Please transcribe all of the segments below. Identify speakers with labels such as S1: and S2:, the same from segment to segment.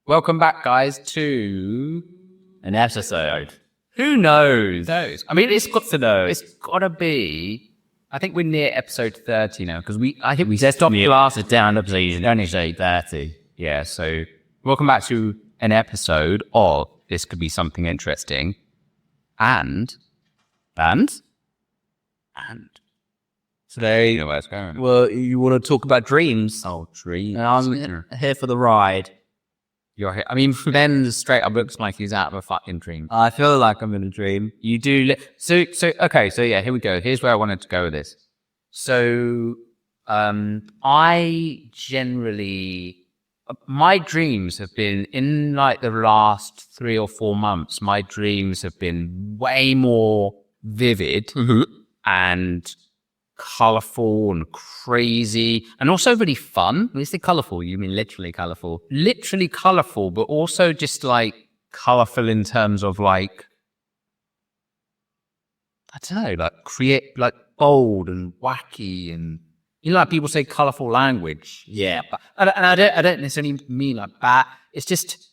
S1: Welcome back, guys, to
S2: an episode.
S1: Who knows? I mean, it's got to know. It's got to be. I think we're near episode 30 now because I think we stopped
S2: Last down episode. You only say 30.
S1: Yeah. So welcome back to an episode of This Could Be Something Interesting, and today, you know where it's going.
S2: Well, you want to talk about dreams?
S1: Oh, dreams.
S2: And I'm here for the ride.
S1: You're here. I mean, Ben straight up looks like he's out of a fucking dream.
S2: I feel like I'm in a dream.
S1: You do. Okay. So yeah, here we go. Here's where I wanted to go with this. So, I generally, my dreams have been in like the last 3 or 4 months. My dreams have been way more vivid and colorful and crazy, and also really fun.
S2: When you say colorful, you mean literally colorful?
S1: Literally colorful, but also just like colorful in terms of like, I don't know, like create, like bold and wacky, and you know, like people say colorful language.
S2: Yeah,
S1: but, and I don't necessarily mean like that. It's just,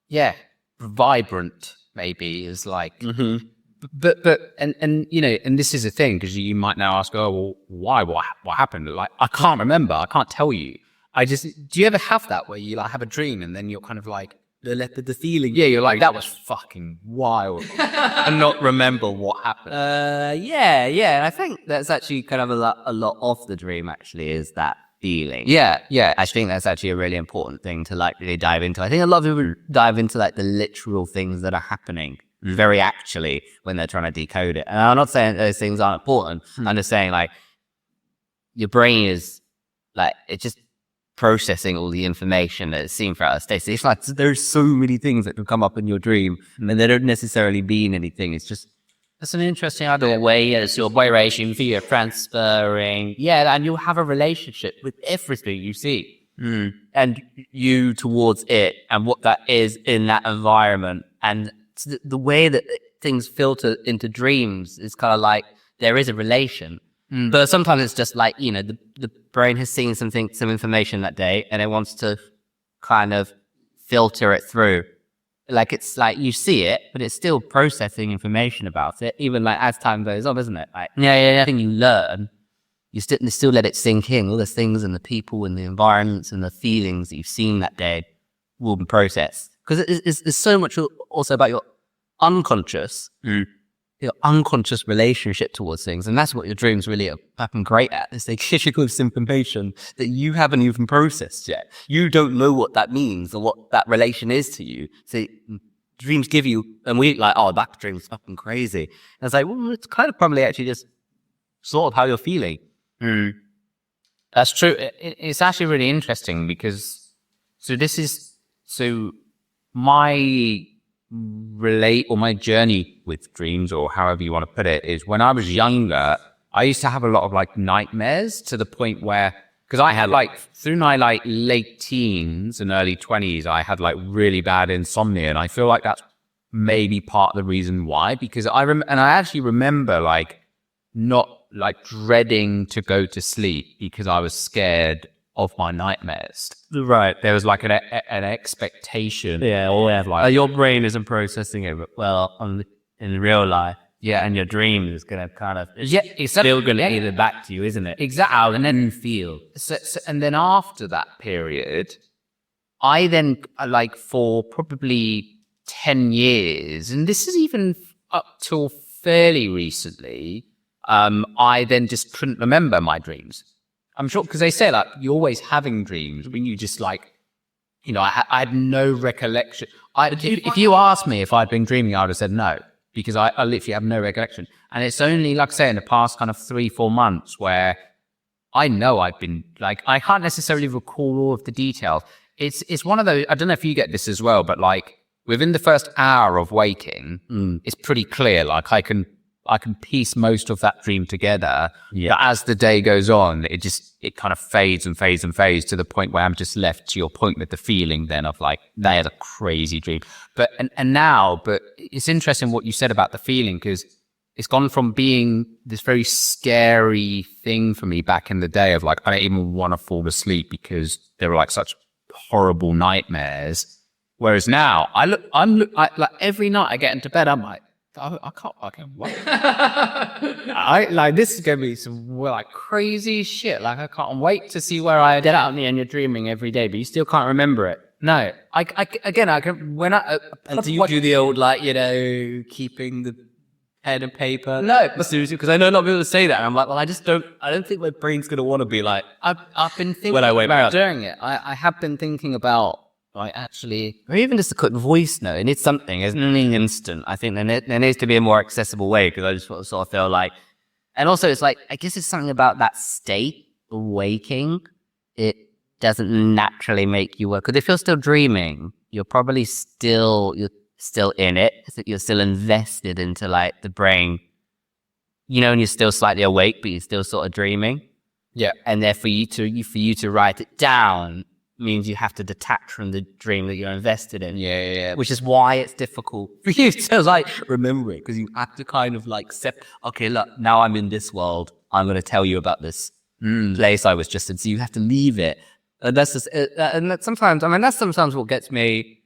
S1: yeah, vibrant. Maybe is like. But and you know, and this is a thing because you might now ask, oh well, why? What happened? Like I can't remember. I can't tell you. Do you ever have that where you like have a dream and then you're kind of like
S2: the feeling?
S1: Yeah, you're like that was fucking wild, and not remember what happened.
S2: Yeah. I think that's actually kind of a lot of the dream. Actually, is that feeling?
S1: Yeah.
S2: I think that's actually a really important thing to like really dive into. I think a lot of people dive into like the literal things that are happening very actually when they're trying to decode it. And I'm not saying those things aren't important. I'm just saying like your brain is like, it's just processing all the information that it's seen throughout a state. So it's like there's so many things that can come up in your dream and they don't necessarily mean anything. It's just,
S1: that's an interesting idea. The way as your vibration via transferring. Yeah, and you'll have a relationship with everything you see.
S2: And you towards it and what that is in that environment. And the way that things filter into dreams is kind of like there is a relation, but sometimes it's just like, you know, the brain has seen some information that day and it wants to kind of filter it through. Like it's like you see it, but it's still processing information about it, even like as time goes on, isn't it? Like everything you learn, you still let it sink in. All the things and the people and the environments and the feelings that you've seen that day will be processed. Because it's so much also about your unconscious relationship towards things. And that's what your dreams really happen great at, is they give you this information that you haven't even processed yet. You don't know what that means or what that relation is to you. So dreams give you, and we like, oh, that dream's fucking crazy. And it's like, well, it's kind of probably actually just sort of how you're feeling.
S1: That's true. It's actually really interesting because, my my journey with dreams, or however you want to put it, is when I was younger, I used to have a lot of like nightmares to the point where, because I had like through my like late teens and early 20s, I had like really bad insomnia, and I feel like that's maybe part of the reason why, because I actually remember like not like dreading to go to sleep because I was scared of my nightmares.
S2: Right.
S1: There was like an expectation.
S2: Yeah, like, your brain isn't processing it well in real life.
S1: Yeah.
S2: And your dream is going to kind of,
S1: it's
S2: still going to lead it back to you, isn't it?
S1: Exactly.
S2: And then feel.
S1: And then after that period, I then like for probably 10 years, and this is even up till fairly recently, I then just couldn't remember my dreams. I'm sure, because they say like you're always having dreams, when you just like, you know, I had no recollection. If you asked me if I'd been dreaming, I would have said no, because I literally have no recollection. And it's only, like I say, in the past kind of 3-4 months where I know I've been like, I can't necessarily recall all of the details. It's one of those, I don't know if you get this as well, but like within the first hour of waking, it's pretty clear. Like I can piece most of that dream together.
S2: Yeah.
S1: But as the day goes on, it kind of fades and fades and fades to the point where I'm just left, to your point, with the feeling then of like, that is a crazy dream. But it's interesting what you said about the feeling, because it's gone from being this very scary thing for me back in the day of like, I don't even want to fall asleep because there were like such horrible nightmares. Whereas now, like every night I get into bed, I'm like, I can't fucking wait. This is gonna be some like crazy shit. Like I can't wait to see where I get out and you're dreaming every day, but you still can't remember it. No, I can when I
S2: And do you do the old, like, you know, keeping the pen and paper?
S1: No,
S2: because I know a lot of people say that. And I'm like, well, I don't think my brain's going to want to be like,
S1: I've been thinking
S2: when I wake
S1: about
S2: up.
S1: doing it. I have been thinking about like actually,
S2: or even just a quick voice note. It needs something. It's not an instant. I think there needs to be a more accessible way, because I just sort of feel like, and also it's like, I guess it's something about that state of waking. It doesn't naturally make you work. Because if you're still dreaming, you're still in it. You're still invested into like the brain, you know, and you're still slightly awake, but you're still sort of dreaming.
S1: yeah.
S2: And there for you to write it down means you have to detach from the dream that you're invested in.
S1: Yeah.
S2: Which is why it's difficult for you to like remember it, because you have to kind of like okay, look, now I'm in this world. I'm going to tell you about this place I was just in. So you have to leave it. And that's just, and that's sometimes what gets me.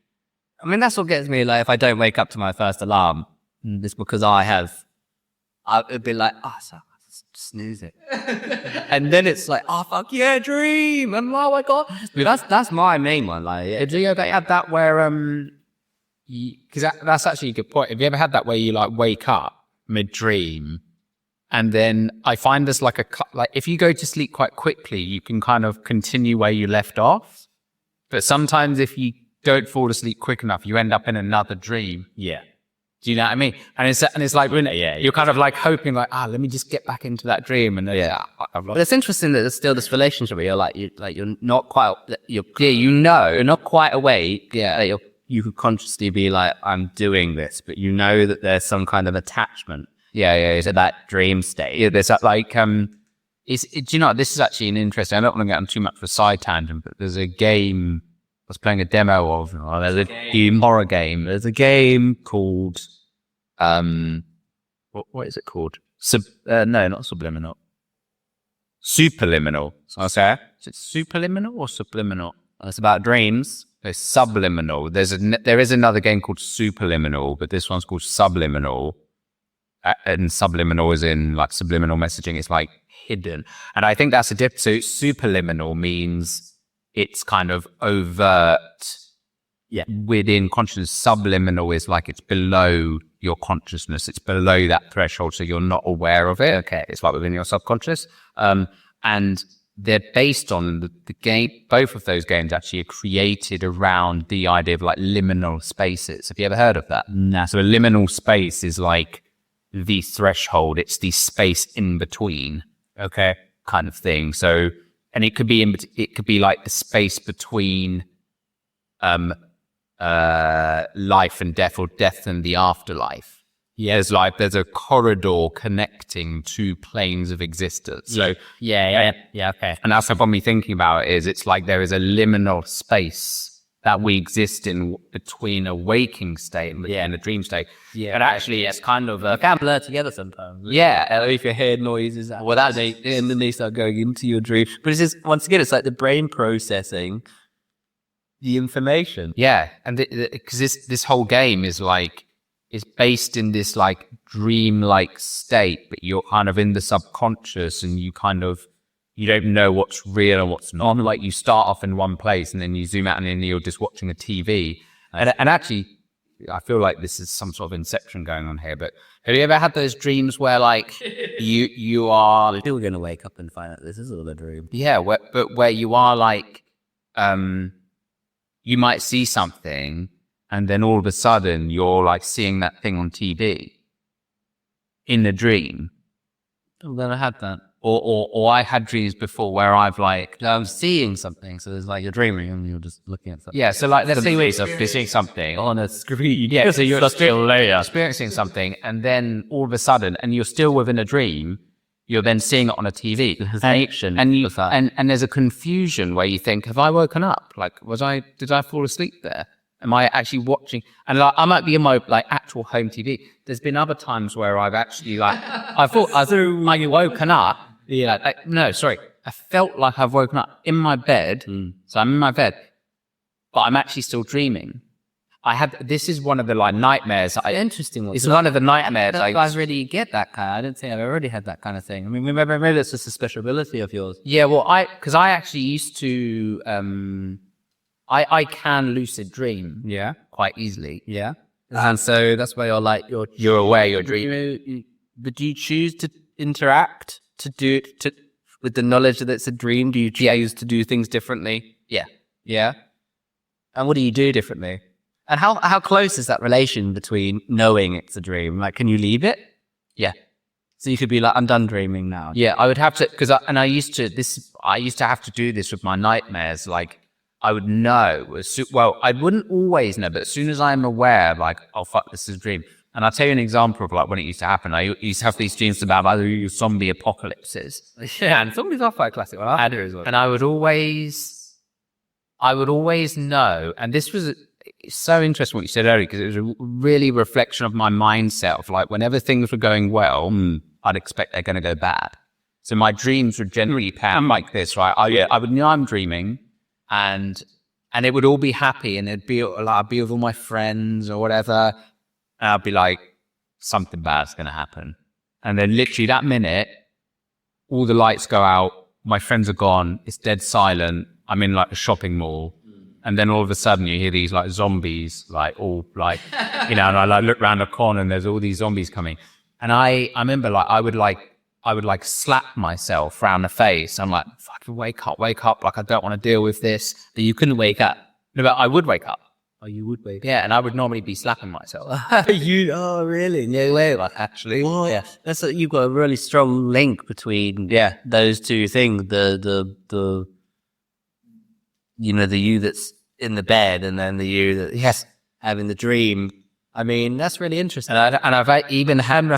S2: I mean, that's what gets me. Like, if I don't wake up to my first alarm, it's because it'd be like, so snooze it. And then it's like, fuck yeah, dream. And oh my God. That's my main one. Like,
S1: Do you ever have that where because that's actually a good point. Have you ever had that where you like wake up mid dream, and then I find there's like if you go to sleep quite quickly, you can kind of continue where you left off. But sometimes if you don't fall asleep quick enough, you end up in another dream.
S2: yeah.
S1: Do you know what I mean? And it's like, you're kind of like hoping like, let me just get back into that dream. And
S2: But it's interesting that there's still this relationship where you're not quite, you're not quite awake.
S1: Yeah.
S2: You could consciously be like, I'm doing this, but you know that there's some kind of attachment. To that dream state.
S1: Yeah, there's that like, do you know, this is actually an interesting, I don't want to get on too much of a side tangent, but there's a game I was playing a demo of, there's a horror game. There's a game called, what is it called? No, not Subliminal. Superliminal. Okay. Is it Superliminal or Subliminal?
S2: It's about dreams.
S1: It's Subliminal. There is another game called Superliminal, but this one's called Subliminal. And subliminal is in like subliminal messaging. It's like hidden. And I think that's a difference. So superliminal means it's kind of overt within consciousness. Subliminal is like it's below your consciousness. It's below that threshold. So you're not aware of it. Okay. It's like within your subconscious. And they're based on the game. Both of those games actually are created around the idea of like liminal spaces. Have you ever heard of that?
S2: No.
S1: So a liminal space is like the threshold. It's the space in between. Okay. Kind of thing. So, and it could be like the space between, life and death, or death and the afterlife. Yeah, there's a corridor connecting two planes of existence. So
S2: okay.
S1: And that's what got me thinking about it, is it's like there is a liminal space that we exist in between a waking state and a dream state.
S2: Yeah.
S1: And actually it's kind of
S2: they can blur together sometimes.
S1: Yeah.
S2: If you hear noises, and then they start going into your dream. But it's just, once again, it's like the brain processing the information.
S1: Yeah. And because this whole game is like, it's based in this like dream-like state, but you're kind of in the subconscious, and you don't know what's real and what's not. Like you start off in one place and then you zoom out and then you're just watching a TV. And actually, I feel like this is some sort of inception going on here, but have you ever had those dreams where like you are
S2: still going to wake up and find out this is all a dream?
S1: Yeah. Where you are like, you might see something, and then all of a sudden you're like seeing that thing on TV in a dream.
S2: I've never had that.
S1: Or I had dreams before where I've like,
S2: I'm seeing something. So it's like you're dreaming and you're just looking at something.
S1: Yeah. So like, let's say you're seeing something
S2: on a screen.
S1: Yeah. So you're experiencing something, and then all of a sudden, and you're still within a dream, you're then seeing it on a TV. And there's a confusion where you think, have I woken up? Like, did I fall asleep there? Am I actually watching? And like, I might be in my like actual home TV. There's been other times where I've actually like, I thought I've woken up. Yeah. No, sorry. I felt like I've woken up in my bed. So I'm in my bed, but I'm actually still dreaming. This is one of the like nightmares.
S2: Interesting one.
S1: It's one of the nightmares.
S2: I really get that kind. I didn't think I've already had that kind of thing. I mean, maybe that's just a special ability of yours.
S1: Yeah, well, because I actually used to, I can lucid dream.
S2: Yeah.
S1: Quite easily.
S2: Yeah. And so that's why you're aware you're dreaming. But do you choose to interact with the knowledge that it's a dream? Do you choose to do things differently?
S1: Yeah.
S2: Yeah. And what do you do differently? And how close is that relation between knowing it's a dream? Like, can you leave it?
S1: Yeah.
S2: So you could be like, I'm done dreaming now.
S1: Yeah, I would have to, I used to have to do this with my nightmares. Like, I would know, I wouldn't always know, but as soon as I'm aware, like, oh fuck, this is a dream. And I'll tell you an example of like when it used to happen. I used to have these dreams about either zombie apocalypses.
S2: Yeah, and zombies are quite classic. Well, I do as well.
S1: And I would always know, and this was so interesting what you said earlier, because it was a really reflection of my mindset of like, whenever things were going well, I'd expect they're going to go bad. So my dreams would generally pan like this, right? I would know I'm dreaming, and it would all be happy, and I'd be with all my friends or whatever, and I'd be like, something bad's going to happen. And then literally that minute, all the lights go out, my friends are gone, it's dead silent, I'm in like a shopping mall. And then all of a sudden you hear these like zombies, like all like, and I like look around the corner and there's all these zombies coming. And I remember like, I would like slap myself around the face. I'm like, fucking wake up. Like, I don't want to deal with this.
S2: But you couldn't wake up.
S1: No, but I would wake up.
S2: Oh, you would wake up?
S1: Yeah. And I would normally be slapping myself.
S2: Oh, really? No way. Like, actually. Oh, yeah. You've got a really strong link between those two things. The you that's in the bed, and then the you that having the dream. I mean, that's really interesting.
S1: And I've even had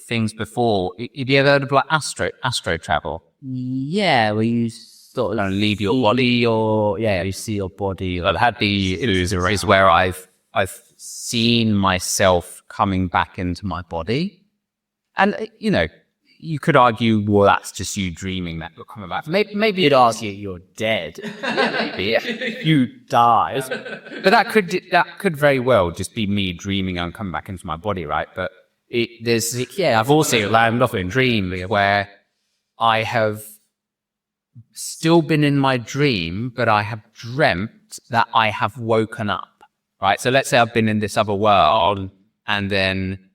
S1: things before. Have you ever heard of like astro travel?
S2: Yeah, where you sort of
S1: leave your body, or
S2: you see your body.
S1: I've had the illusions where I've seen myself coming back into my body, and you could argue, well, that's just you dreaming that you're coming back.
S2: Maybe you'd argue you're dead.
S1: Maybe
S2: you die.
S1: But that could very well just be me dreaming and coming back into my body, right? But I've also landed off in a dream where I have still been in my dream, but I have dreamt that I have woken up, right? So let's say I've been in this other world, and then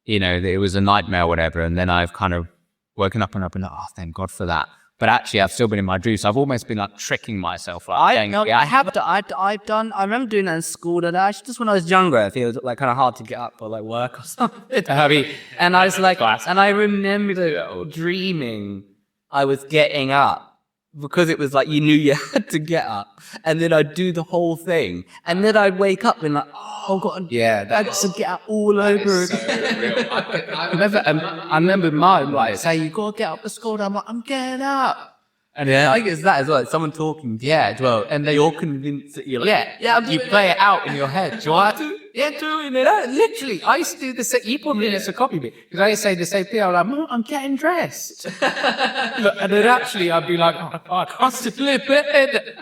S1: it was a nightmare or whatever, and then I've kind of woken up and I've been like, oh, thank God for that. But actually, I've still been in my dream, so I've almost been like tricking myself. Like,
S2: I remember doing that in school, and actually just when I was younger, I think it was like kind of hard to get up for like work or something. And I was like, and I remember dreaming I was getting up, because it was like you knew you had to get up, and then I'd do the whole thing, and then I'd wake up and like, oh God, that's to get up all over again.
S1: I remember mine like say, you gotta get up to school. I'm like, I'm getting up,
S2: and I think it's that as well. It's someone talking, as well, and you're convinced that you're like,
S1: you play it out in your head. Do you want to? Yeah, doing it. Literally, I used to do the same. You probably need to copy me, because I used to say the same thing. I'm like, Mom, I'm getting dressed. And then actually I'd be like, oh, I can't flip it.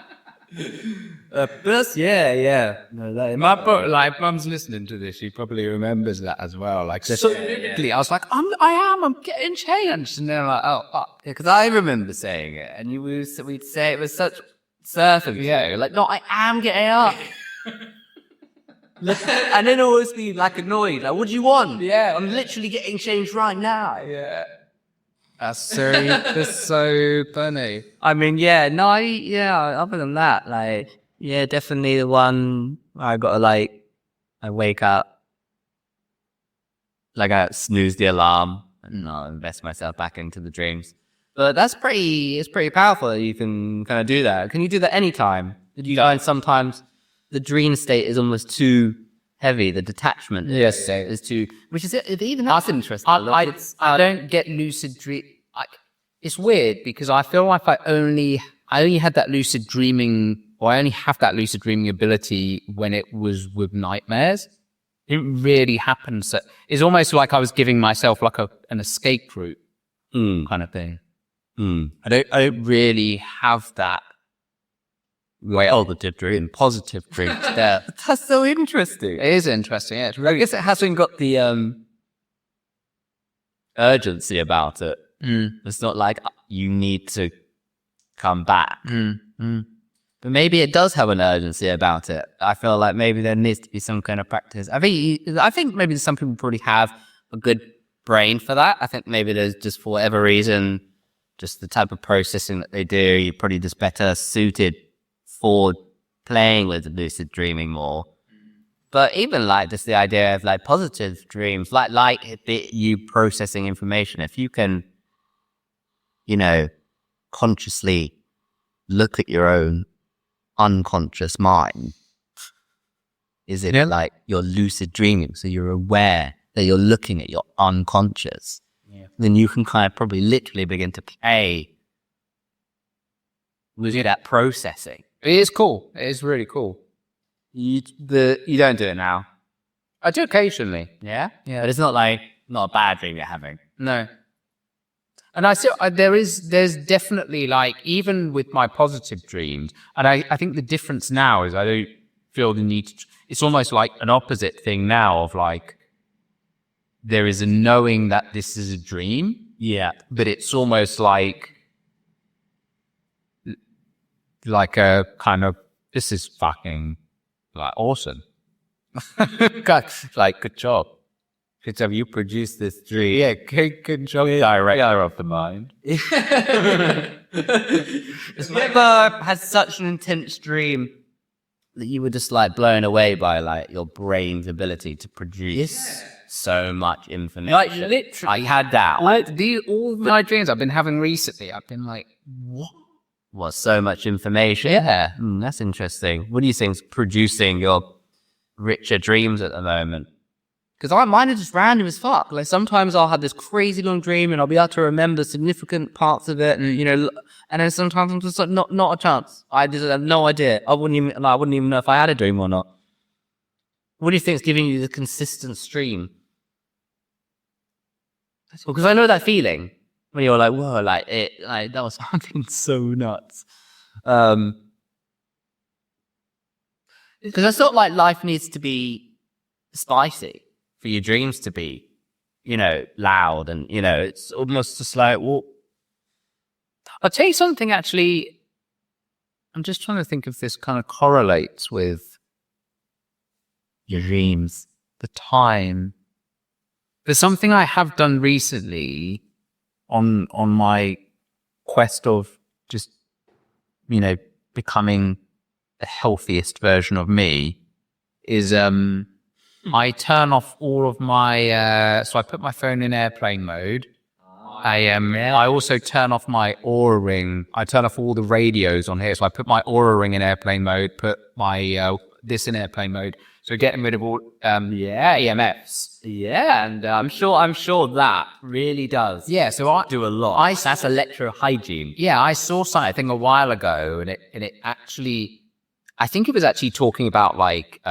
S1: My mum's listening to this. She probably remembers that as well. Like, so I was like, I'm getting changed. And then like, oh, fuck.
S2: Yeah, because I remember saying it, and we'd say it was such surfing.
S1: Yeah.
S2: Like, no, I am getting up. And then always be like annoyed, like, what do you want?
S1: Yeah.
S2: I'm literally getting changed right now.
S1: Yeah. That's so funny.
S2: I mean, other than that, like, definitely the one I gotta like, I wake up, like I snooze the alarm, and I'll invest myself back into the dreams. But it's pretty powerful that you can kind of do that. Can you do that anytime? Did you find sometimes the dream state is almost too heavy, the detachment is too, which is even that's interesting.
S1: I don't get lucid dream. It's weird, because I feel like I only had that lucid dreaming, or I only have that lucid dreaming ability when it was with nightmares. It really happens that it's almost like I was giving myself like an escape route kind of thing. I don't really have that
S2: positive dream.
S1: Positive dreams. Yeah.
S2: That's so interesting.
S1: It is interesting. Yeah, it's
S2: I
S1: really.
S2: guess it hasn't got the urgency about it. It's not like you need to come back. But maybe it does have an urgency about it. I feel like maybe there needs to be some kind of practice. I think maybe some people probably have a good brain for that. I think maybe there's just, for whatever reason, just the type of processing that they do, you're probably just better suited for playing with lucid dreaming more. But even like just the idea of like positive dreams, like you processing information, if you can, consciously look at your own unconscious mind, is it like you're lucid dreaming? So you're aware that you're looking at your unconscious. Then you can kind of probably literally begin to play with that processing.
S1: It is cool. It is really cool.
S2: You don't do it now.
S1: I do occasionally.
S2: Yeah? Yeah. But it's not a bad dream you're having.
S1: No. And I see there's definitely like, even with my positive dreams, and I think the difference now is I don't feel the need to, it's almost like an opposite thing now of like, there is a knowing that this is a dream.
S2: Yeah.
S1: But it's almost like a kind of, this is fucking like awesome. Like, good job.
S2: Good job, you produced this dream.
S1: Yeah, good job. Director of the mind.
S2: Have you ever had such an intense dream that you were just like blown away by like your brain's ability to produce so much information?
S1: Like literally,
S2: I had that.
S1: All my dreams I've been having recently, I've been like, what?
S2: What, so much information?
S1: Yeah.
S2: That's interesting. What do you think is producing your richer dreams at the moment? Because mine are just random as fuck. Like sometimes I'll have this crazy long dream and I'll be able to remember significant parts of it, and and then sometimes I'm just like, not a chance. I just have no idea. I wouldn't even know if I had a dream or not. What do you think is giving you the consistent stream? Because I know that feeling when you're like, whoa, like that was fucking so nuts. Because I thought like life needs to be spicy for your dreams to be, loud, and it's almost just like, well,
S1: I'll tell you something actually. I'm just trying to think if this kind of correlates with
S2: your dreams.
S1: the time. There's something I have done recently on my quest of just, becoming the healthiest version of me is I turn off all of my so I put my phone in airplane mode. I also turn off my Aura Ring. I turn off all the radios on here. So I put my Aura Ring in airplane mode, put my this in airplane mode. So getting rid of all EMFs.
S2: Yeah, and I'm sure that really does.
S1: Yeah, so I
S2: do a lot. That's electro hygiene.
S1: Yeah, I saw something a while ago, and it actually, I think it was actually talking about like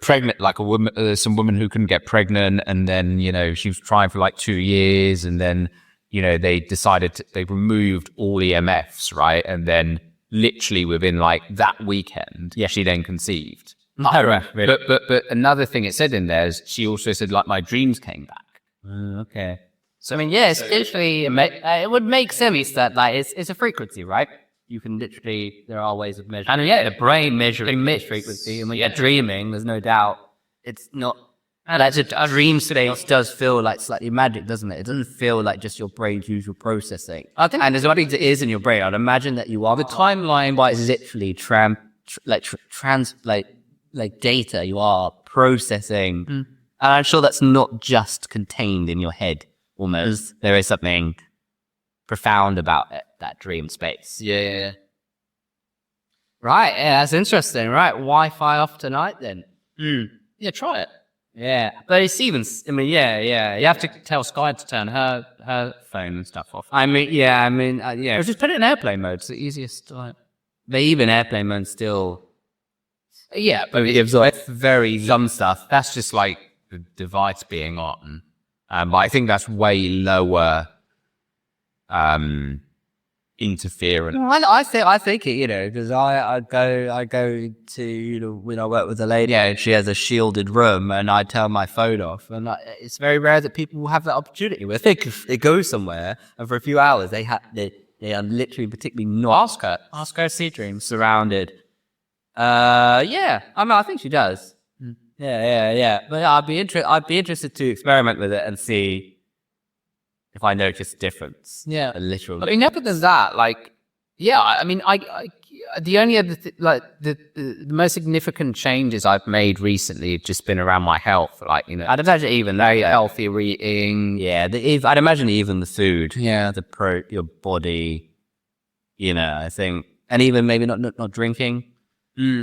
S1: pregnant, like a woman, some woman who couldn't get pregnant, and then she was trying for like 2 years, and then they decided they removed all EMFs, right, and then literally within like that weekend, she then conceived.
S2: Oh, right, really?
S1: But another thing it said in there is she also said like my dreams came back.
S2: Okay. So I mean, it's literally it would make sense that like it's a frequency, right? You can literally, there are ways of measuring. And the brain measuring frequency, and when you're dreaming, there's no doubt it's not. Like a dream state does feel like slightly magic, doesn't it? It doesn't feel like just your brain's usual processing. I think, and there's what it is in your brain. I'd imagine that you are the timeline, but it's literally like data you are processing, and I'm sure that's not just contained in your head. Almost, there is something profound about it, that dream space.
S1: Yeah.
S2: Right, that's interesting. Right, Wi-Fi off tonight then.
S1: Yeah, try it.
S2: Yeah, but it's even. I mean, yeah. You have to tell Sky to turn her phone and stuff off. I mean,
S1: Or just put it in airplane mode. It's the easiest. Like,
S2: but even airplane mode still.
S1: Yeah, but it's very some stuff. That's just like the device being on. But I think that's way lower interference.
S2: I think it, because I go to, when I work with a lady, she has a shielded room, and I turn my phone off, and it's very rare that people will have that opportunity where they go somewhere, and for a few hours they are literally particularly not. Ask her sea dreams surrounded. I think she does. Yeah. But I'd be interested to experiment with it and see if I notice a difference. Yeah, literally.
S1: I mean, other than that, like, I mean, I the only other the most significant changes I've made recently have just been around my health. Like,
S2: I'd imagine even
S1: very healthier eating.
S2: Yeah, I'd imagine even the food. Yeah, your body. I think, and even maybe not drinking.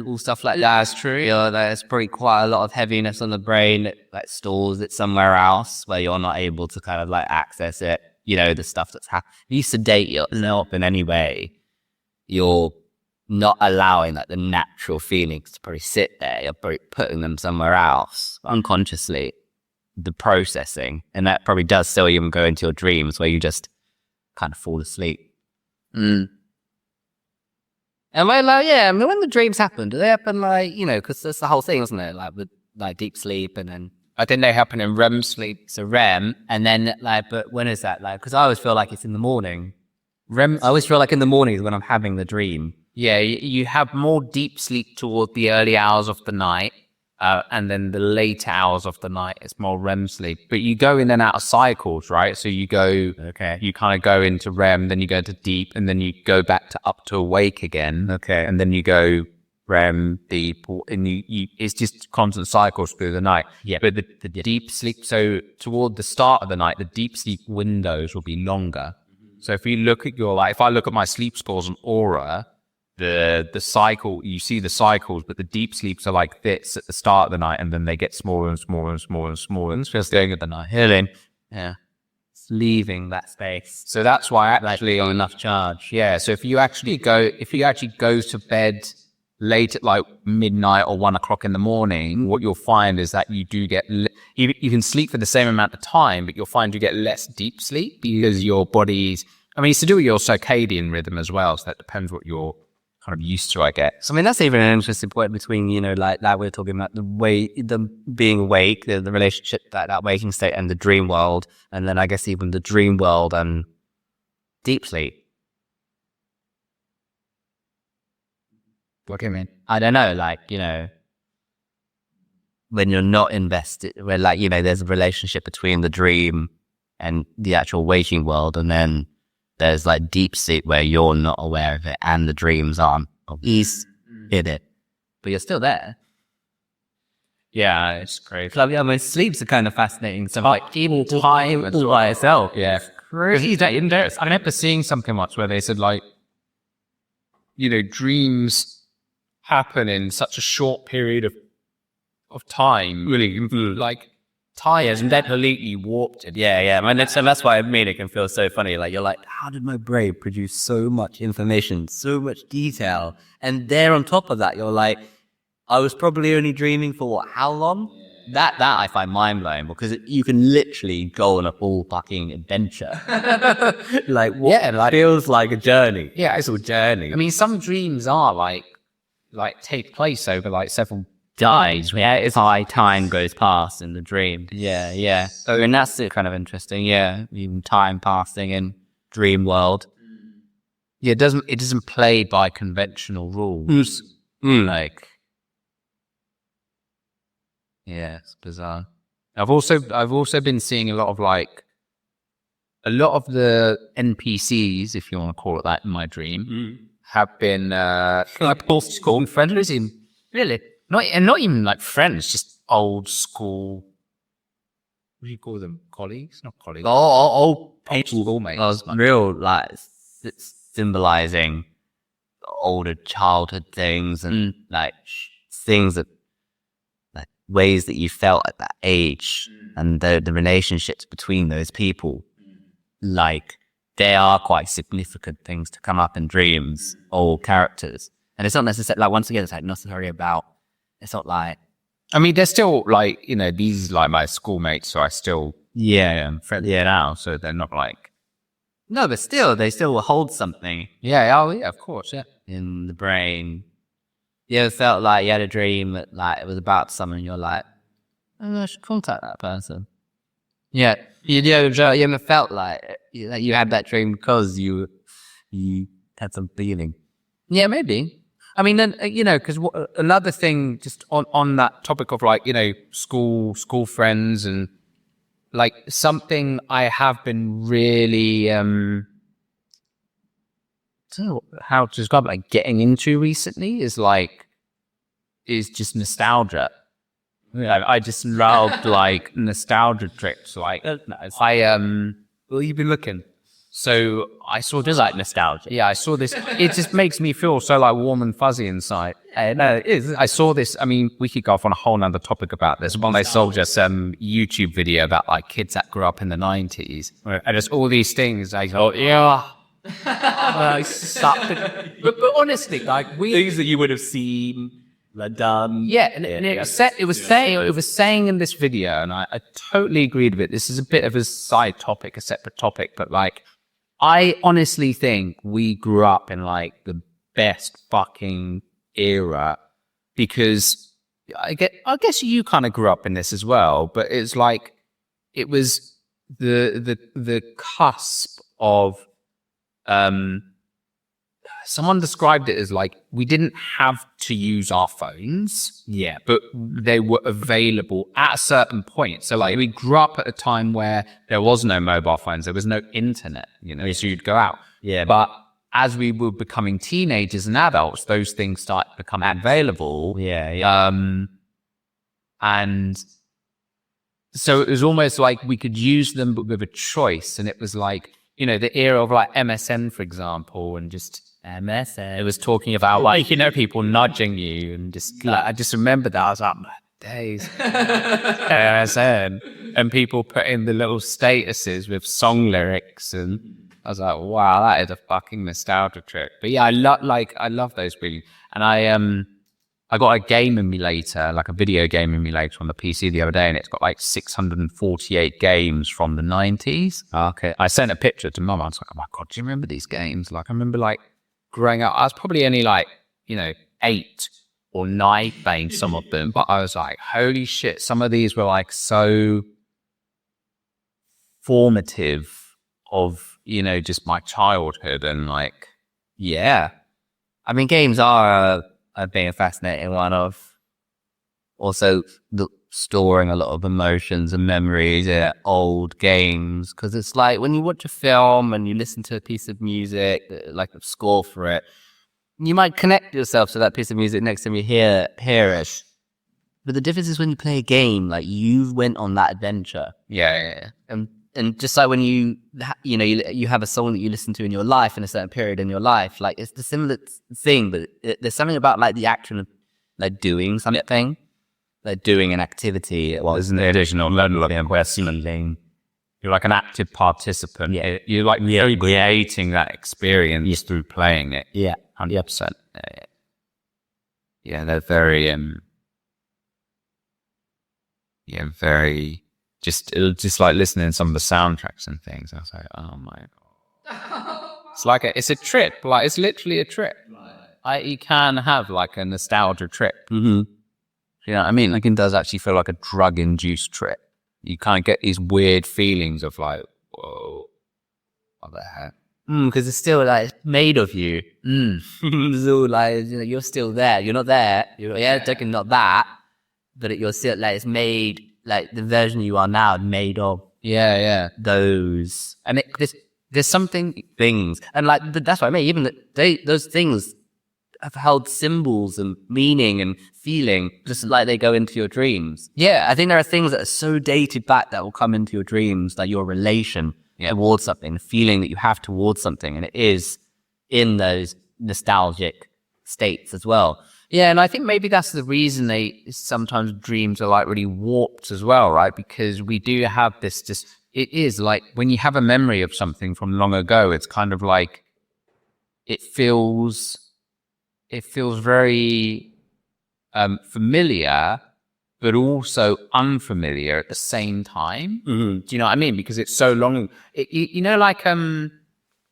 S2: All stuff like that.
S1: That's true.
S2: There's probably quite a lot of heaviness on the brain that like stores it somewhere else where you're not able to kind of like access it. The stuff that's happening. If you sedate yourself in any way, you're not allowing like the natural feelings to probably sit there. You're probably putting them somewhere else unconsciously. The processing, and that probably does still even go into your dreams where you just kind of fall asleep. And we're like, when the dreams happen, do they happen like, because that's the whole thing, isn't it? Like with like deep sleep, and then
S1: I think they happen in REM sleep.
S2: So REM, and then like, but when is that? Like, because I always feel like it's in the morning. I always feel like in the morning is when I'm having the dream.
S1: Yeah, you have more deep sleep toward the early hours of the night, and then the late hours of the night it's more REM sleep. But you go in and out of cycles, right? So you go, you kind of go into REM, then you go to deep, and then you go back to up to awake again. And then you go REM, deep, and it's just constant cycles through the night.
S2: Yeah.
S1: But the deep sleep, so toward the start of the night, the deep sleep windows will be longer. So if you look at if I look at my sleep scores on Aura, the cycle, you see the cycles, but the deep sleeps are like this at the start of the night, and then they get smaller and smaller and smaller and smaller, and it's just going at the night.
S2: Healing. Yeah. It's leaving that space.
S1: So that's why actually
S2: on enough charge.
S1: Yeah. So if you actually go to bed late at like midnight or 1 o'clock in the morning, what you'll find is that you do get, you can sleep for the same amount of time, but you'll find you get less deep sleep because your body's, it's to do with your circadian rhythm as well. So that depends what you're kind of used to, I guess.
S2: I mean, that's even an interesting point between, like we're talking about the being awake, the relationship, that waking state and the dream world. And then I guess even the dream world and deep sleep.
S1: What do you mean?
S2: I don't know, like, when you're not invested, where like, there's a relationship between the dream and the actual waking world, and then there's like deep sleep where you're not aware of it and the dreams aren't in it, but you're still there.
S1: Yeah, it's great.
S2: Sleep's a kind of fascinating stuff. Like even time all by itself.
S1: Yeah, crazy. I remember seeing something once where they said like, dreams happen in such a short period of time. Really, like time has completely warped it.
S2: Yeah. That's why it can feel so funny. Like you're like, how did my brain produce so much information, so much detail? And there on top of that, you're like, I was probably only dreaming for how long? That I find mind blowing, because you can literally go on a full fucking adventure. Feels like a journey.
S1: Yeah, it's a journey. Some dreams are like take place over like several
S2: days. Yeah, it's how time goes past in the dream. Yeah. So, and that's kind of interesting. Yeah, even time passing in dream world.
S1: Yeah, it doesn't play by conventional rules. Like, yeah, it's bizarre. I've also been seeing a lot of the NPCs, if you want to call it that, in my dream, have been old school friends. Really, not even like friends, just old school. What do you call them? Colleagues? Not colleagues.
S2: Old
S1: schoolmates.
S2: Real symbolizing older childhood things and like things that, like ways that you felt at that age, and the relationships between those people, like they are quite significant things to come up in dreams or characters. And it's not necessarily like, once again, it's like not necessarily about, it's not like,
S1: they're still like, these like my schoolmates, so I still friendly now, so they're not like
S2: No, but still, they still will hold something
S1: Yeah, oh yeah, of course, yeah.
S2: in the brain. You ever felt like you had a dream that like it was about someone, you're like, oh, I should contact that person.
S1: Yeah,
S2: You ever felt like you had that dream because you had some feeling?
S1: yeah, maybe. I mean, then because another thing, just on that topic of like school friends and like something I have been really I don't know how to describe it, like getting into recently is just nostalgia. Yeah, I just love like nostalgia trips. Like well, you've been looking. So I saw
S2: Just like nostalgia.
S1: yeah, I saw this. It just makes me feel so like warm and fuzzy inside. No, it is. I saw this. I mean, we could go off on a whole nother topic about this. One I saw just YouTube video about like kids that grew up in the 90s. And just all these things. I thought, yeah. But honestly, like
S2: Things that you would have seen, done.
S1: yeah, and it was saying in this video, and I totally agreed with it. This is a bit of a side topic, a separate topic, but like, I honestly think we grew up in like the best fucking era because I guess you kind of grew up in this as well, but it's like it was the cusp of someone described it as like we didn't have to use our phones,
S2: Yeah.
S1: but they were available at a certain point. So like we grew up at a time where there was no mobile phones, there was no internet, so you'd go out.
S2: Yeah.
S1: But as we were becoming teenagers and adults, those things started becoming available.
S2: Yeah.
S1: And so it was almost like we could use them, but with a choice. And it was like, the era of like MSN, for example, and just
S2: MSN.
S1: it was talking about like, people nudging you and just like, I just remember that. I was like, days. MSN. And people put in the little statuses with song lyrics. And I was like, wow, that is a fucking nostalgia trip. But yeah, I love those feelings. And I got a game emulator, like a video game emulator on the PC the other day, and it's got like 648 games from the 90s.
S2: Okay.
S1: I sent a picture to Mum. I was like, oh my God, do you remember these games? Like, I remember like growing up, I was probably only like, 8 or 9 playing some of them, but I was like, holy shit, some of these were like so formative of, just my childhood and like, yeah.
S2: I mean, games are being a fascinating one of also storing a lot of emotions and memories in old games, because it's like when you watch a film and you listen to a piece of music, like a score for it, you might connect yourself to that piece of music next time you hear it. But the difference is when you play a game, like you went on that adventure.
S1: Yeah.
S2: And just like when you have a song that you listen to in your life in a certain period in your life, like it's the similar thing, but there's something about like the action of like doing something, like doing an activity.
S1: Well, there's an additional level of investing. You're like an active participant.
S2: Yeah.
S1: You're like creating that experience through playing it.
S2: Yeah.
S1: 100%. Yeah, they're very, very... Just like listening to some of the soundtracks and things. I was like, oh my God. It's a trip. Like, it's literally a trip. You can have like a nostalgia trip.
S2: Mm-hmm.
S1: You know what I mean? Like, it does actually feel like a drug-induced trip. You kind of get these weird feelings of like, whoa, what the heck?
S2: Because it's still like made of you. So like, you're still there. You're not there. You're definitely not that. But you're still like, it's made. Like the version you are now made of those,
S1: and there's something
S2: things, and like that's what I mean. Even those things have held symbols and meaning and feeling, just like they go into your dreams. I think there are things that are so dated back that will come into your dreams, like your relation towards something, the feeling that you have towards something, and it is in those nostalgic states as well.
S1: Yeah, and I think maybe that's the reason sometimes dreams are like really warped as well, right? Because we do have this it is like when you have a memory of something from long ago, it's kind of like it feels very familiar, but also unfamiliar at the same time.
S2: Mm-hmm.
S1: Do you know what I mean? Because it's so long. Like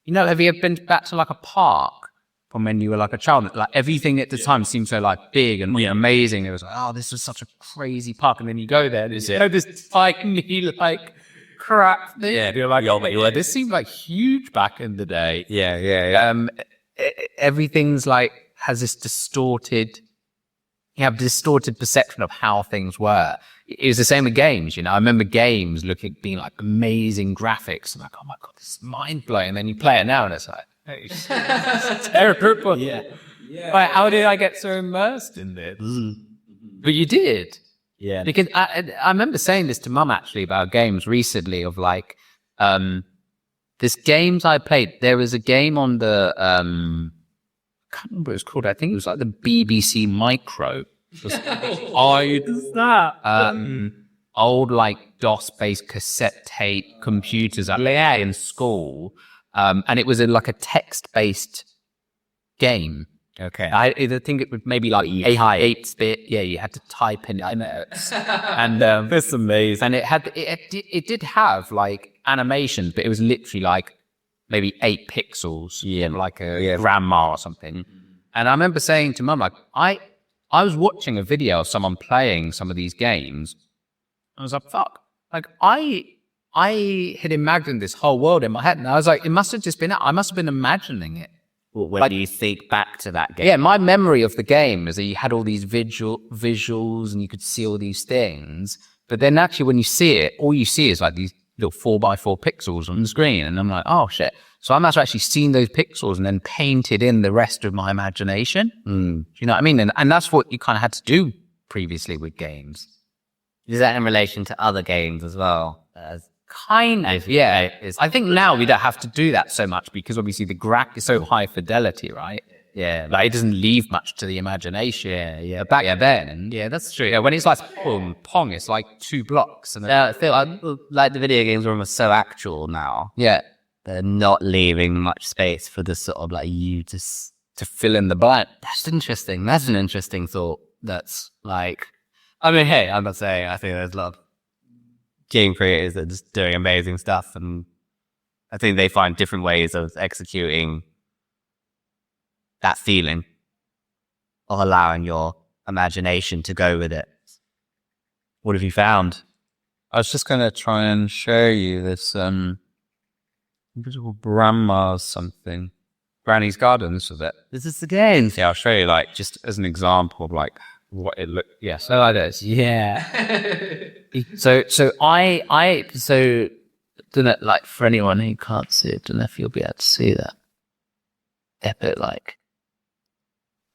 S1: You know, have you ever been back to like a park from when you were like a child? Like everything at the time seemed so like big and amazing. It was like, oh, this was such a crazy park. And then you go there, there's this tiny like crap thing. Yeah, you're like, oh, wait, this seemed like huge back in the day. Everything's like has this distorted. You have a distorted perception of how things were. It was the same with games, you know. I remember games being like amazing graphics. I'm like, oh my God, this is mind blowing. And then you play it now and it's like, hey, it's terrible. Yeah. Like, how did I get so immersed in this? But you did. Yeah. Because I remember saying this to Mum actually about games recently of like, this games I played. There was a game on the, I can't remember what it was called. I think it was like the BBC Micro. Old like DOS-based cassette tape computers I had in school, and it was like a text-based game. Okay, I think it was maybe like 8-bit. Yeah, you had to type in it, and that's amazing. And it did have like animations, but it was literally like maybe 8 pixels, like a grandma or something. And I remember saying to Mum, like, I was watching a video of someone playing some of these games. I was like, fuck. Like, I had imagined this whole world in my head. And I was like, I must have been imagining it.
S2: Well, when you think back to that game?
S1: Yeah, my memory of the game is that you had all these visuals and you could see all these things. But then actually when you see it, all you see is like these little 4x4 pixels on the screen. And I'm like, oh, shit. So I must have actually seen those pixels and then painted in the rest of my imagination. Do you know what I mean? And that's what you kind of had to do previously with games.
S2: Is that in relation to other games as well?
S1: Kind of, yeah. I think now we don't have to do that so much because obviously the graph is so high fidelity, right? Yeah, like it doesn't leave much to the imagination. Yeah. But back then, yeah, that's true. Yeah, when it's like Pong, it's like 2 blocks. And
S2: I feel like the video games are almost so actual now.
S1: Yeah.
S2: They're not leaving much space for the sort of like you to
S1: fill in the blank.
S2: That's interesting. That's an interesting thought. That's like, I mean, hey, I'm not saying I think there's a lot of game creators that are just doing amazing stuff, and I think they find different ways of executing that feeling of allowing your imagination to go with it. What have you found?
S1: I was just going to try and show you this grandma's something. Granny's Gardens of it.
S2: This is the game.
S1: Yeah, I'll show you like just as an example of like what it looked. Yeah, so like this. Yeah. so don't know, like for anyone who can't see it, don't know if you'll be able to see that. Epic, like.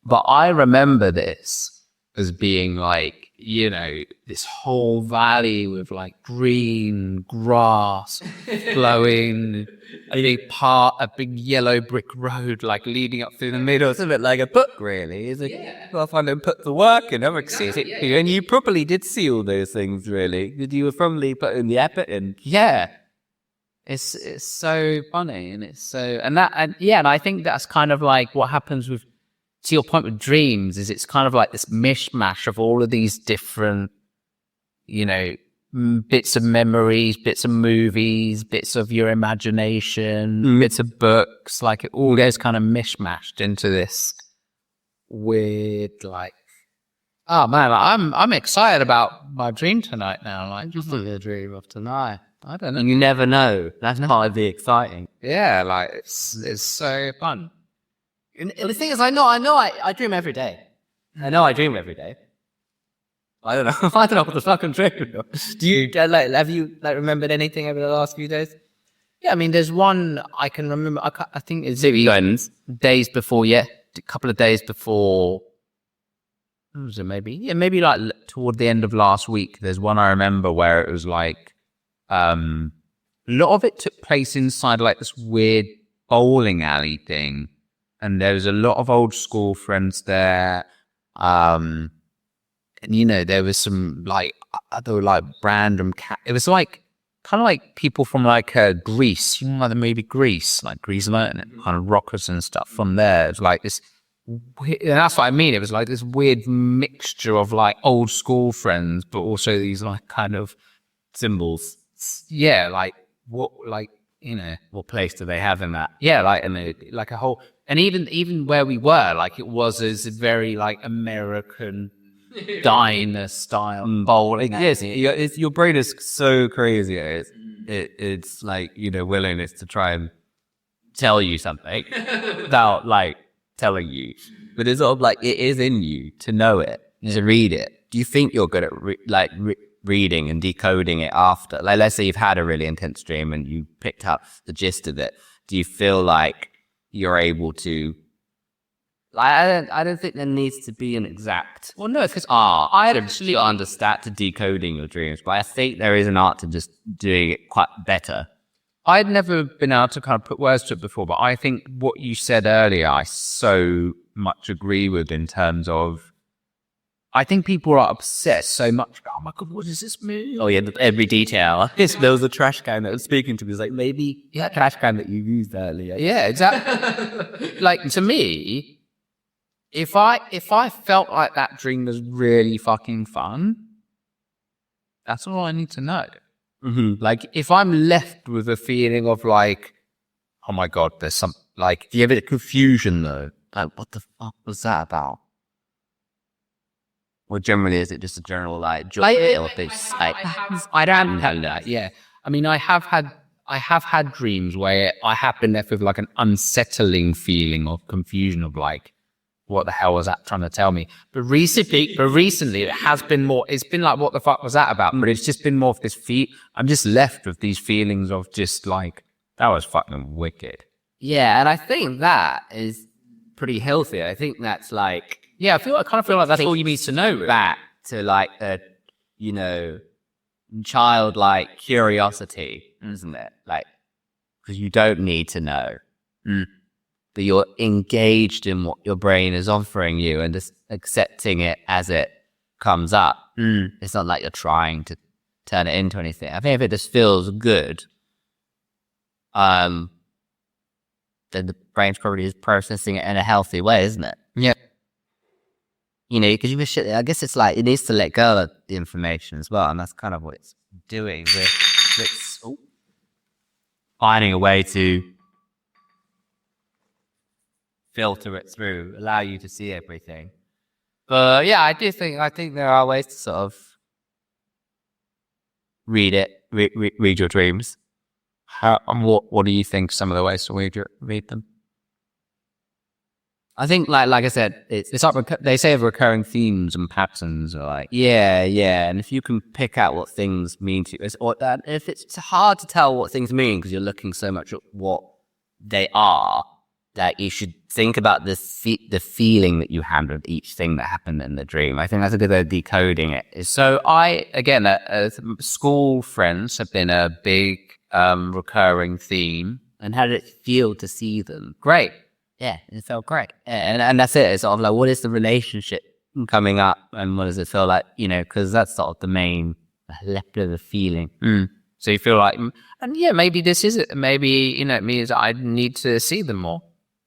S1: But I remember this as being like, you know, this whole valley with like green grass flowing, a big yellow brick road like leading up through the middle. It's a bit like a book, really. Is it? Yeah. Well, if I don't put the work in, and you probably did see all those things, really. You were probably putting the effort in. Yeah. It's so funny, and and I think that's kind of like what happens with, to your point with dreams, is it's kind of like this mishmash of all of these different, you know, bits of memories, bits of movies, bits of your imagination, bits of books, like it all gets kind of mishmashed into this weird, like, oh man, I'm excited about my dream tonight now. Like,
S2: just the dream of tonight.
S1: I don't know.
S2: You never know. That's part of the exciting.
S1: Yeah, like it's so fun.
S2: And the thing is, I dream every day. I know I dream every day. I don't know. I don't know what the fuck I'm dreaming of. Do you, have you remembered anything over the last few days?
S1: Yeah, I mean, there's one I can remember. I think it's days before, a couple of days before. What was it, maybe? Yeah, maybe like toward the end of last week. There's one I remember where it was like, a lot of it took place inside like this weird bowling alley thing. And there was a lot of old school friends there. And, you know, there was some like other like random it was like kind of like people from like Greece, you know, like the movie Grease, like Grease Mountain, kind of rockers and stuff from there. It was like this weird, and that's what I mean. It was like this weird mixture of like old school friends, but also these like kind of
S2: symbols.
S1: Yeah, like what, like
S2: what place do they have in that?
S1: Yeah, like like a whole, and even where we were, like it was as very like American diner style bowling.
S2: Yes, your brain is so crazy. It's like, willingness to try and tell you something without like telling you. But it's sort of like it is in you to know it, to read it. Do you think you're good at reading and decoding it after? Like, let's say you've had a really intense dream and you picked up the gist of it. Do you feel like you're able to? I don't think there needs to be an exact.
S1: Well, no, because
S2: I actually understand to decoding your dreams, but I think there is an art to just doing it quite better.
S1: I'd never been able to kind of put words to it before, but I think what you said earlier, I so much agree with in terms of, I think people are obsessed so much. Oh my God, what does this mean?
S2: Oh yeah, every detail. There was a trash can that was speaking to me. It was like, maybe trash can that you used earlier.
S1: Yeah, exactly. Like, to me, if I felt like that dream was really fucking fun, that's all I need to know.
S2: Mm-hmm.
S1: Like, if I'm left with a feeling of like, oh my God, there's some, like,
S2: Do you have a bit of confusion though? Like, what the fuck was that about? Well, generally, is it just a general like joy?
S1: I don't have that. Yeah, I mean, I have had dreams where I have been left with like an unsettling feeling of confusion of like, what the hell was that trying to tell me? But recently, it has been more. It's been like, what the fuck was that about? But it's just been more of this I'm just left with these feelings of just like, that was fucking wicked.
S2: Yeah, and I think that is pretty healthy. I think that's like.
S1: Yeah, I kind of feel like that's all you need to know.
S2: Back to like a, childlike curiosity, isn't it? Like, because you don't need to know, but you're engaged in what your brain is offering you and just accepting it as it comes up. It's not like you're trying to turn it into anything. I think if it just feels good, then the brain's probably is processing it in a healthy way, isn't it?
S1: Yeah.
S2: Because I guess it's like it needs to let go of the information as well, and that's kind of what it's doing. It's finding a way to filter it through, allow you to see everything. But yeah, I think there are ways to sort of read it, read your dreams.
S1: What do you think some of the ways to read them?
S2: I think, like I said,
S1: it's like they say of recurring themes and patterns are like,
S2: yeah, and if you can pick out what things mean to you, or that if it's hard to tell what things mean because you're looking so much at what they are, that you should think about the feeling that you had with each thing that happened in the dream. I think that's a good way of decoding it.
S1: So school friends have been a big recurring theme.
S2: And how did it feel to see them?
S1: Great.
S2: Yeah, it felt great. And that's it. It's sort of like, what is the relationship coming up and what does it feel like? Because that's sort of the main left of the feeling.
S1: So you feel like, and yeah, maybe this is it. Maybe, it means I need to see them more.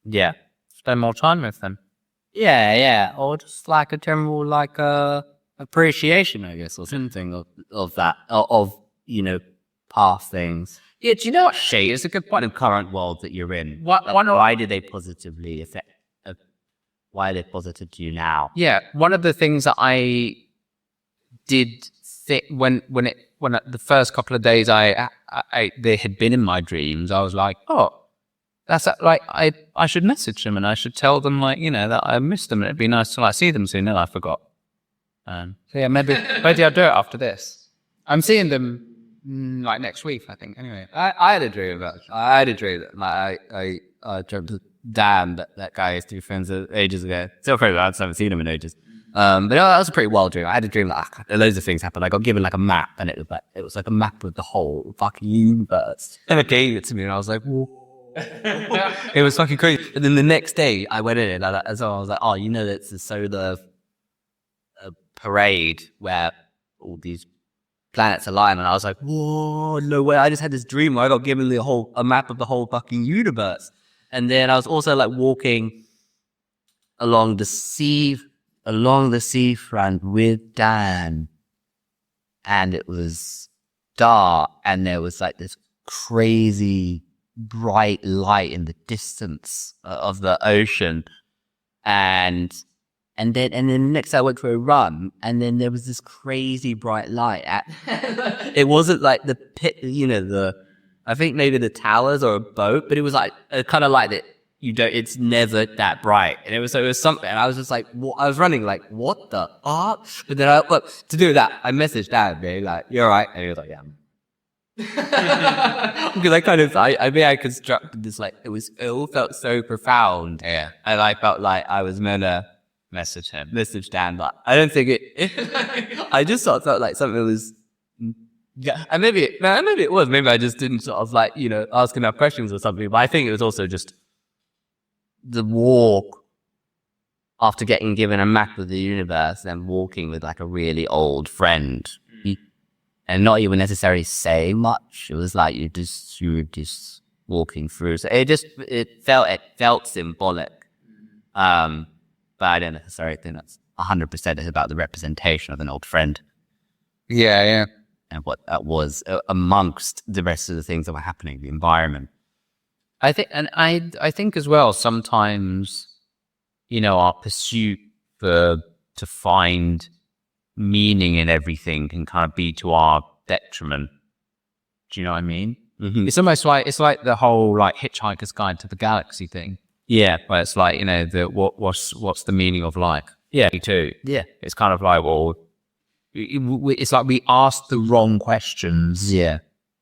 S2: Yeah.
S1: Spend more time with them.
S2: Yeah. Or just like a general, like, appreciation, I guess, or something of that, of past things.
S1: Yeah, do you know what, Shay? It's a good point.
S2: The current world that you're in.
S1: Why
S2: do they positively affect? Why are they positive to you now?
S1: Yeah, one of the things that I did when the first couple of days they had been in my dreams, I was like, oh, that's like I should message them and I should tell them that I missed them and it'd be nice to see them soon. And I forgot. So yeah, maybe I'll do it after this. I'm seeing them. Next week, I think. Anyway,
S2: I had a dream about it. I had a dream that I dreamt of Dan, that guy I used to be friends with ages ago. Still friends, I haven't seen him in ages. But that was a pretty wild dream. I had a dream loads of things happened. I got given a map, and it was like a map of the whole fucking universe. And it gave it to me, and I was like, whoa. It was fucking crazy. And then the next day, I went in, and I was like, oh, that's the solar parade where all these planets align, and I was like, whoa, no way. I just had this dream where I got given a map of the whole fucking universe. And then I was also walking along the seafront with Dan, and it was dark, and there was this crazy bright light in the distance of the ocean, and then next I went for a run, and then there was this crazy bright light it wasn't like the pit, I think maybe the towers or a boat, but it was like a kind of light that it's never that bright. And it was something, and I was just like, I was running like, what the fuck? But then to do that, I messaged Dad, being like, "You're right," and he was like, "Yeah." Because I constructed this, like, it all felt so profound.
S1: Yeah.
S2: And I felt like I was gonna message Dan, but I don't think I just sort of felt like something was, yeah, and maybe it was, maybe I just didn't sort of like, ask enough questions or something, but I think it was also just the walk after getting given a map of the universe and walking with like a really old friend. And not even necessarily say much. It was like you were just walking through. So it felt symbolic. But I don't necessarily think that's 100% about the representation of an old friend.
S1: Yeah.
S2: And what that was amongst the rest of the things that were happening, the environment.
S1: I think as well, sometimes, our pursuit to find meaning in everything can kind of be to our detriment. Do you know what I mean?
S2: Mm-hmm.
S1: It's almost like, it's like the whole like Hitchhiker's Guide to the Galaxy thing.
S2: Yeah.
S1: Where it's like, what's the meaning of life?
S2: Yeah.
S1: Me too.
S2: Yeah.
S1: It's kind of like, well, it's like we asked the wrong questions.
S2: Yeah.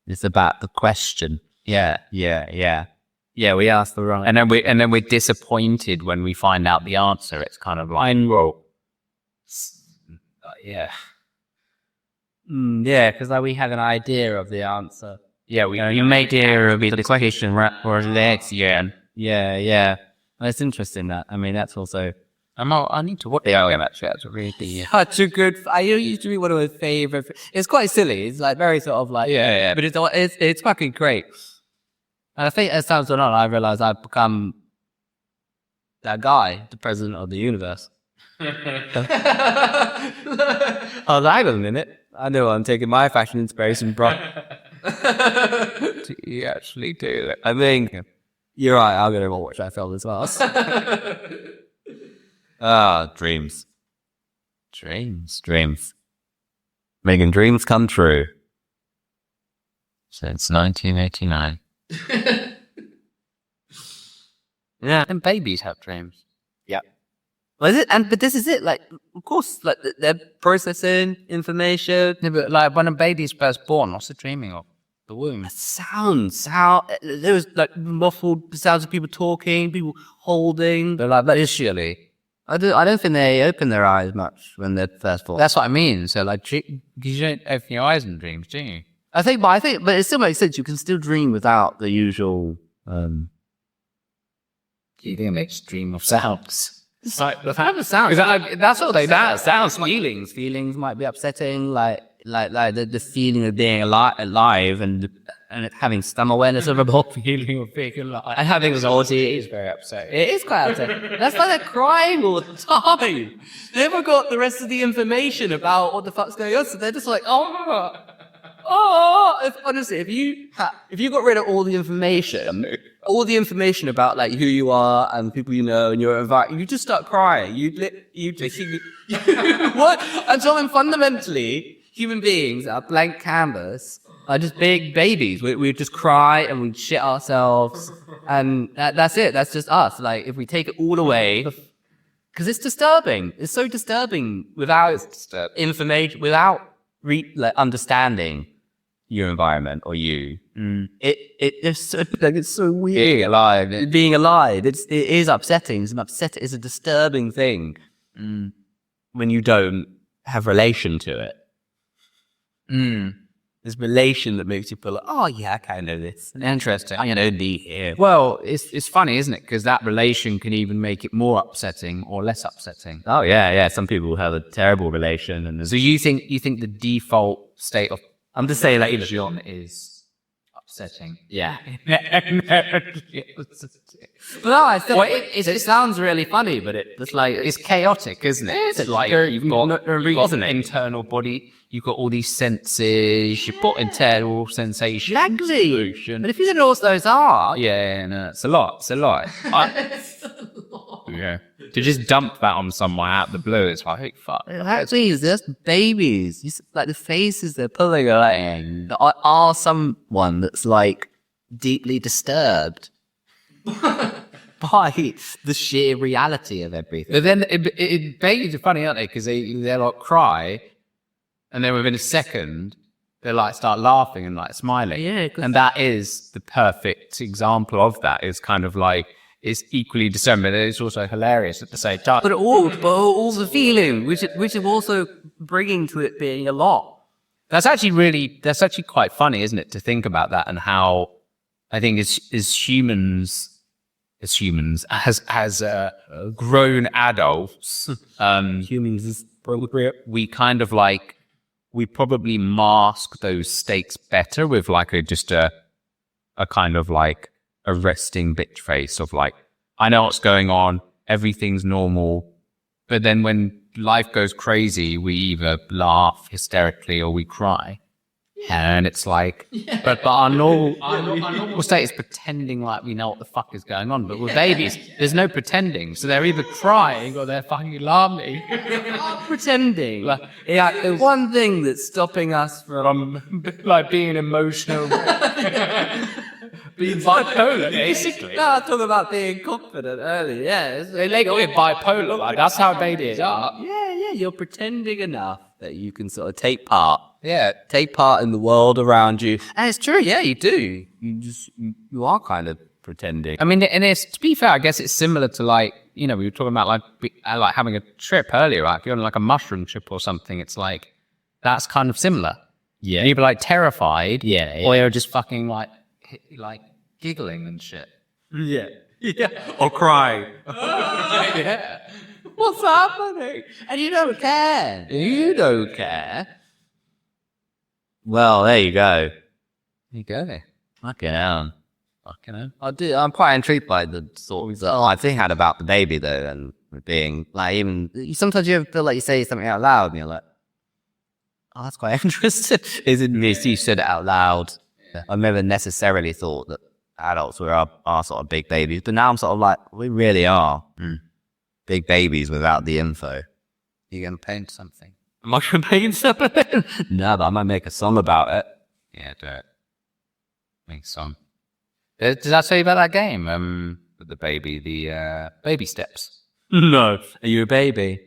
S2: It's about the question.
S1: Yeah.
S2: Yeah, we asked the wrong,
S1: and then we're disappointed when we find out the answer. It's kind of like, well,
S2: yeah. Yeah, because like we had an idea of the answer.
S1: Yeah, you made the question right for next year.
S2: Yeah. Well, it's interesting that. I mean, that's also.
S1: I need to watch the album actually. That's really
S2: such a good. I used to be one of my favorite. It's quite silly. It's like very sort of like
S1: yeah.
S2: But it's fucking great. And I think as time's gone on, I realized I've become that guy, the president of the universe. I was like, hang on a minute. I know I'm taking my fashion inspiration from.
S1: Do you actually do that?
S2: I mean, you're right. I'm going to watch that film as well. Dreams. Making dreams come true.
S1: Since 1989.
S2: Yeah.
S1: And babies have dreams.
S2: Yeah. Well, but this is it. Like, of course, like they're processing information.
S1: Yeah, but like when a baby's first born, what's it dreaming of? The womb.
S2: Sounds. There was like muffled sounds of people talking, people holding.
S1: They're like, that is surely.
S2: I don't think they open their eyes much when they're first born.
S1: That's what I mean. So like, you don't open your eyes in dreams, do you?
S2: I think, but it still makes sense. You can still dream without the usual.
S1: You think it makes dream of sounds?
S2: It's like the type of sounds.
S1: That's what they do.
S2: Sounds, feelings might be upsetting, like the feeling of being alive and having some awareness of a feeling of being alive. And having anxiety is very upsetting. It is quite upsetting. That's why they're crying all the time. They never got the rest of the information about what the fuck's going on, so they're just like, honestly, if you got rid of all the information about like who you are and people you know and your environment, you just start crying. You what? And so fundamentally, human beings are blank canvas, are just big babies. We just cry and we shit ourselves, and that's it. That's just us. Like if we take it all away, because it's disturbing. It's so disturbing without information, without understanding your environment or you. It's so weird. Being alive. It is upsetting. It's a disturbing thing when you don't have relation to it. This relation that makes you feel like, oh yeah, I kind of know this.
S1: Interesting.
S2: I know the here.
S1: Well, it's funny, isn't it? Because that relation can even make it more upsetting or less upsetting.
S2: Oh yeah. Some people have a terrible relation, and
S1: so you think the default state of
S2: I'm just saying, like,
S1: is upsetting.
S2: Yeah.
S1: It's
S2: But no, I still, it sounds really funny, but it's like,
S1: chaotic, isn't it? It's like you've got an internal body, you've got all these senses, you've got internal sensations.
S2: exactly. But if you don't know what those are,
S1: Yeah, no, it's a lot. It's a lot. Yeah. To just dump that on someone out of the blue, it's like, hey, fuck.
S2: actually, it's just babies. Like the faces they're pulling are someone that's like deeply disturbed by the sheer reality of everything.
S1: But then babies are funny, aren't they? Because they're like cry, and then within a second, they like start laughing and like smiling.
S2: Yeah,
S1: and that is the perfect example of that. It's kind of like it's equally disturbing, but it's also hilarious at the same time.
S2: But all the feeling, which is also bringing to it being a lot.
S1: That's actually quite funny, isn't it? To think about that and how I think as humans, as grown adults,
S2: Humans is appropriate.
S1: we kind of like we probably mask those stakes better with like just a kind of like a resting bitch face of like, I know what's going on, everything's normal, but then when life goes crazy, we either laugh hysterically or we cry. And it's like, but our normal state is pretending like we know what the fuck is going on. But with babies, there's no pretending. So they're either crying or they're fucking laughing.
S2: Pretending. The one thing that's stopping us from
S1: Like being emotional. Being bipolar, basically.
S2: No, I talked about being confident earlier. Yeah,
S1: They go with bipolar. Like, that's how babies are.
S2: yeah. You're pretending enough that you can sort of take part.
S1: Yeah.
S2: Take part in the world around you. And it's true, yeah, you do. You are kind of pretending.
S1: I mean, and it's, to be fair, I guess it's similar to like, we were talking about like having a trip earlier, right? If you're on like a mushroom trip or something, it's like, that's kind of similar.
S2: Yeah.
S1: You'd be like terrified.
S2: Yeah.
S1: Or you're just fucking like giggling and shit.
S2: Yeah. Or crying.
S1: Yeah.
S2: What's happening? And you don't care. You don't care. Well, there you go.
S1: There you go.
S2: Fucking hell. I'm quite intrigued by the sort of I think had about the baby though, and being like even sometimes you feel like you say something out loud and you're like, oh, that's quite interesting. Isn't this you said it out loud? Yeah. I've never necessarily thought that adults were are sort of big babies, but now I'm sort of like, we really are big babies without the info.
S1: You're gonna paint something.
S2: Am I going to paint something? No, but I might make a song about it.
S1: Yeah, do it. Make a song. Did I tell you about that game? With the baby steps.
S2: No. Are you a baby?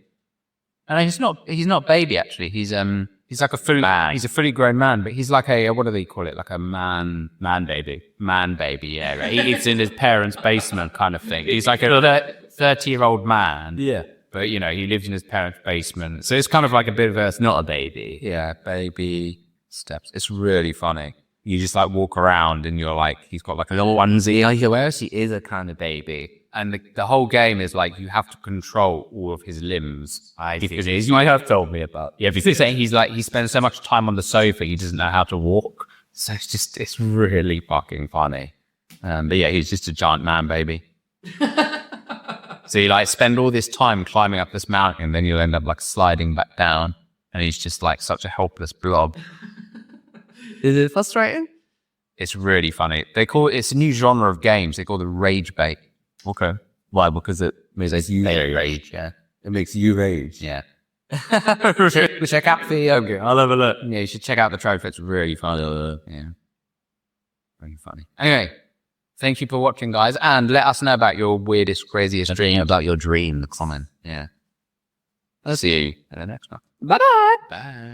S1: And he's not baby actually. He's like a fully he's a fully grown man, but he's like a what do they call it? Like a man baby. Man baby, yeah. Right? He's in his parents' basement kind of thing. He's like a 30-year-old man.
S2: Yeah.
S1: But he lives in his parents' basement. So it's kind of like a bit of a
S2: It's not a baby.
S1: yeah, baby steps. It's really funny. You just like walk around and you're like, he's got like a little onesie.
S2: He is a kind of baby.
S1: And the whole game is like you have to control all of his limbs.
S2: Because you might have told me about.
S1: Yeah, because saying he spends so much time on the sofa, he doesn't know how to walk. So it's really fucking funny. But yeah, he's just a giant man baby. So you like spend all this time climbing up this mountain, and then you'll end up like sliding back down, and he's just like such a helpless blob.
S2: Is it frustrating?
S1: It's really funny. It's a new genre of games. They call it rage bait.
S2: Okay. Why? Because it makes you
S1: rage. Yeah,
S2: it makes you rage.
S1: yeah. Check out the
S2: Okay, I'll have a look.
S1: yeah. You should check out the trailer. It's really funny. Yeah, really funny. Anyway, thank you for watching, guys, and let us know about your weirdest, craziest dream.
S2: About your dream, the comment.
S1: Yeah. I'll see you in the next one.
S2: Bye-bye.
S1: Bye.